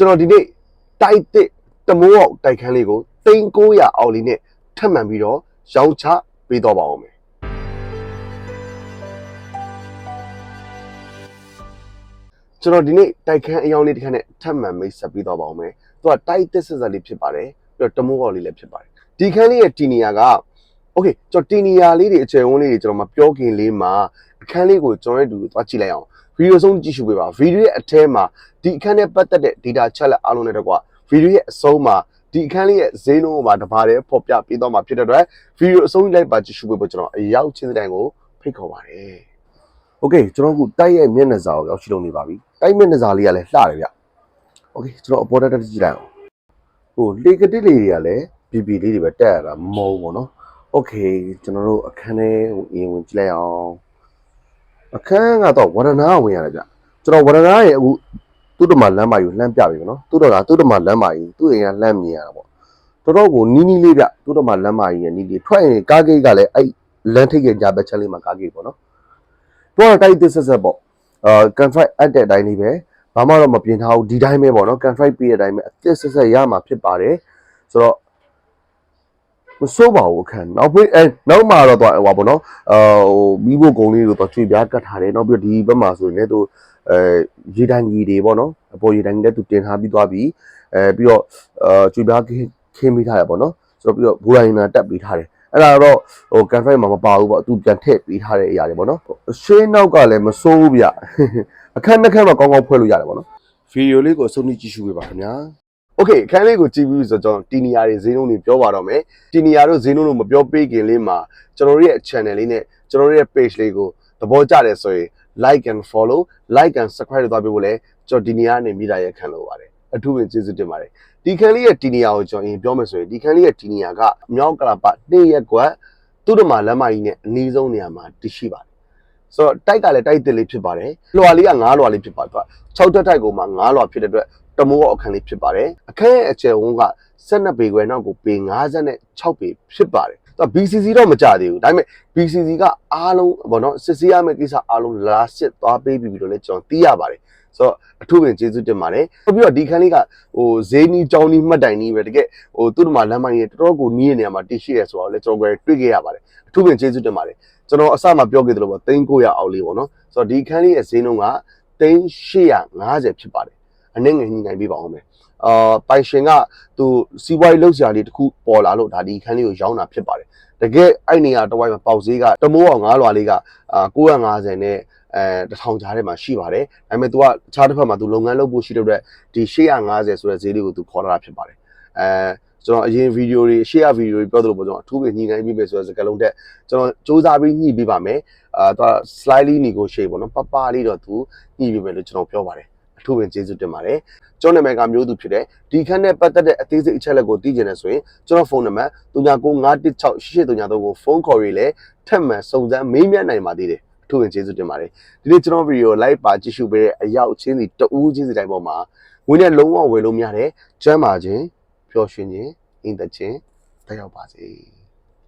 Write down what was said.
ကျွန်တော်ဒီနေ့တိုက်တဲ့တမိုးအောင်တိုက်ခန်းလေးကို3900အောက်လေးနဲ့ထပ်မံပြီးတော့ရောင်းချပေးတော့ပါအောင်မယ်ကျွန်တော်ဒီနေ့တိုက်ခန်းအယောင်လေးတစ်ခါနဲ့ထပ်မံမိတ်ဆက်ပေးတော့ပါအောင်မယ်သူကတိုက်တဲ့ဆက်ဆက်လေးဖြစ်ပါတယ်ပြီးတော့တမိုးအောင်လေးလည်းဖြစ်ပါတယ်ဒီခန်းလေးရဲ့တီနီယာကโอเคကျွန်တော်တီနီယာလေးတွေအကျယ်ဝန်းလေးတွေကျွန်တော်မပြောခင်လေးမှာအခန်းလေးကိုကျွန်တော်တို့သွားကြည့်လိုက်အောင်ဗီဒီယိုဆုံးကြည့်ရှုပေးပါဗီဒီယိုရဲ့အထဲမှာဒီအခန်းနဲ့ပတ်သက်တဲ့ data ချက်လက်အားလုံးနဲ့တကွာဗီဒီယိုရဲ့အဆုံးမှာဒီအခန်းလေးရဲ့ဈေးနှုန်းမှာတပါးတည်းဖော်ပြပေးတော့မှာဖြစ်တဲ့အတွက်ဗီဒီယိုအဆုံးလိုက်ပါကြည့်ရှုပေးဖို့ကျွန်တော်အရောက်ချင်းတိုင်းကိုဖိတ်ခေါ်ပါတယ်โอเคကျွန်တော်ကတိုက်ရဲ့မျက်နှာစာကိုရောက်ရှိလုံနေပါပြီတိုက်မျက်နှာစာလေးကလည်းလှတယ်ဗျโอเคကျွန်တော်အပေါ်တက်ကြည့်လိုက်အောင်ဟိုလေကတစ်လေးတွေကလည်းဘီလေးတွေပဲတက်ရတာမဟုတ်ဘူးเนาะโอเคကျွန်တော်တို့အခန်းထဲကိုအရင်ဝင်ကြည့်လိုက်အောင်အခန်းကတော့ဝရဏဝင်ရတယ်ဗျကျွန်တော်ဝရဏရဲ့အခုသူ့တမလမ်းမကြီးကိုလှမ်းပြပြီနော်သူ့တော်ကသူ့တမလမ်းမကြီးသူ့အိမ်ကလှမ်းမြင်ရတာပေါ့တော်တော်ကိုနီးနီးလေးဗျသူ့တမလမ်းမကြီးရဲ့နီးလေးထွက်ရင်ကားဂိတ်ကလည်းအဲ့လမ်းထိပ်ရဲ့ကြားဘက်ချက်လေးမှာကားဂိတ်ပေါ့နော်သူကတိုက်တစ်ဆက်ဆက်ပေါ့conflict အပ်တဲ့အတိုင်းလေးပဲဘာမှတော့မပြင်ထားဘူးဒီတိုင်းပဲပေါ့နော် conflict ပြတဲ့အတိုင်းပဲအသက်ဆက်ဆက်ရမှာဖြစ်ပါတယ်ဆိုတော့မစိုးပါဘူးအခန်းနောက်ပြီးနောက်မှာတော့ဟိုပါပေါ့နော်မိဖို့ကုံလေးကိုတော့ချွေပြားကတ်ထားတယ်နောက်ပြီးဒီဘက်မှာဆိုရင်လည်းသူရေတန်းကြီးတွေပေါ့နော်အပေါ်ရေတန်းကြီးလည်းသူတင်ထားပြီးသွားပြီပြီးတော့ချွေပြားခင်းပေးထားတယ်ပေါ့နော်ဆိုတော့ပြီးတော့ဘူရိုင်းနာတက်ပေးထားတယ်အဲ့ဒါတော့ဟိုကန်ဖိုက်မှာမပါဘူးပေါ့သူပြန်ထည့်ပေးထားတဲ့အရာတွေပေါ့နော်ရှင်းနောက်ကလည်းမစိုးဘူးဗျအခန်းနှစ်ခန်းမှာကောင်းကောင်းဖွဲ့လို့ရတယ်ပေါ့နော်ဗီဒီယိုလေးကိုအဆုံးထိကြည့်ရှုပေးပါခင်ဗျာโอเคအခန်းလေးကိုကြည့်ပြီးဆိုတော့တီနီယာတွေဈေးနှုန်းတွေပြောပါတော့မယ်တီနီယာတို့ဈေးနှုန်းတို့မပြောပေးခင်လေးမှာကျွန်တော်တို့ရဲ့ channel လေးနဲ့ကျွန်တော်တို့ရဲ့ page လေးကိုသဘောကျတယ်ဆိုရင် like and follow like and subscribe လုပ်သွားပေးဖို့လဲကျွန်တော်တီနီယာနဲ့မိသားရဲ့ခံလို့ပါတယ်အထူးပင်ကျေးဇူးတင်ပါတယ်ဒီခန်းလေးရဲ့တီနီယာကိုကျွန်တော်ပြောမယ်ဆိုရင်ဒီခန်းလေးရဲ့တီနီယာကမြောက်ကလာပ2ရက်ကွက်သူ့တမလမ်းမကြီးနဲ့အနီးဆုံးနေရာမှာတရှိပါတယ်ဆိုတော့တိုက်ကလည်းတိုက်တစ်လေးဖြစ်ပါတယ်လွှာလေးက9လွှာလေးဖြစ်ပါတယ်6တက်တိုက်ကိုမှ9လွှာဖြစ်တဲ့အတွက်တမိုးအခန်းလေးဖြစ်ပါတယ်အခန်းရဲ့အကျယ်ဝန်းက12ပေခွဲနောက်ကိုပေ56ပေဖြစ်ပါတယ်သူက BCC တော့မကြသေးဘူးဒါပေမဲ့ BCC ကအားလုံးပေါ့နော်စစ်ဆေးရမယ့်ကိစ္စအားလုံးလာစစ်သွားပေးပြီးတော့လည်းကျွန်တော်သိရပါတယ်ဆိုတော့အထူးပင်ကျေးဇူးတင်ပါတယ်ပြီးတော့ဒီခန်းလေးကဟိုဈေးနီးကြောင်းနီးမှတ်တိုင်နီးပဲတကယ်ဟိုသူ့တမလမ်းမကြီးတော်တော်ကိုနီးနေတဲ့နေရာမှာတည်ရှိရဆိုတော့လည်းကျွန်တော်တွေ့ခဲ့ရပါတယ်အထူးပင်ကျေးဇူးတင်ပါတယ်ကျွန်တော်အစမှပြောခဲ့သလိုပေါ့3900အောက်လေးပေါ့နော်ဆိုတော့ဒီခန်းလေးရဲ့ဈေးနှုန်းက3850ဖြစ်ပါတယ်အနည်းငယ်ညှိနှိုင်းပေးပါအောင်မယ်ပိုင်ရှင်ကသူစီးပွားရေးလုပ်စရာလေးတစ်ခုပေါ်လာလို့ဒါဒီခန်းလေးကိုရောင်းတာဖြစ်ပါတယ်တကယ်အဲ့နေရာတဝိုင်းမှာပေါက်ဈေးကတမိုးအောင်9လွှာလေးက950နဲ့1000ကြားထဲမှာရှိပါတယ်ဒါပေမဲ့ तू ကအခြားတစ်ဖက်မှာ तू လုပ်ငန်းလုပ်ဖို့ရှိတဲ့အတွက်ဒီ850ဆိုတဲ့ဈေးလေးကို तू ခေါ်လာတာဖြစ်ပါတယ်ကျွန်တော်အရင်ဗီဒီယိုတွေရှေ့ရဗီဒီယိုတွေပြောသလိုပေါ့ကျွန်တော်အထူးပဲညှိနှိုင်းပြီးမယ်ဆိုတဲ့စကားလုံးတက်ကျွန်တော်စူးစမ်းပြီးညှိပေးပါမယ်သူက slightly negotiate ပေါ့နော်ပပလေးတော့ तू ညှိပေးမယ်လို့ကျွန်တော်ပြောပါတယ်အထူးပဲကျေးဇူးတင်ပါတယ်ကျွန်တော်နာမည်ကမျိုးသူဖြစ်တယ်ဒီခန်းနဲ့ပတ်သက်တဲ့အသေးစိတ်အချက်လက်ကိုသိချင်တယ်ဆိုရင်ကျွန်တော်ဖုန်းနံပါတ်399163ကိုဖုန်းခေါ်ရေးလဲထပ်မံစုံစမ်းမေးမြန်းနိုင်ပါသေးတယ်အထူးပဲကျေးဇူးတင်ပါတယ်ဒီနေ့ကျွန်တော်ဗီဒီယို like ပါကြည့်ရှုပေးတဲ့အရောက်ချင်းစီတဦးချင်းစီတိုင်းပေါ်မှာဝင်နဲ့လုံးဝဝယ်လို့မရတဲ့ကျမ်းမာခြင်းပျော်ရွှင်ခြင်းအင်သက်ခြင်းတက်ရောက်ပါစေ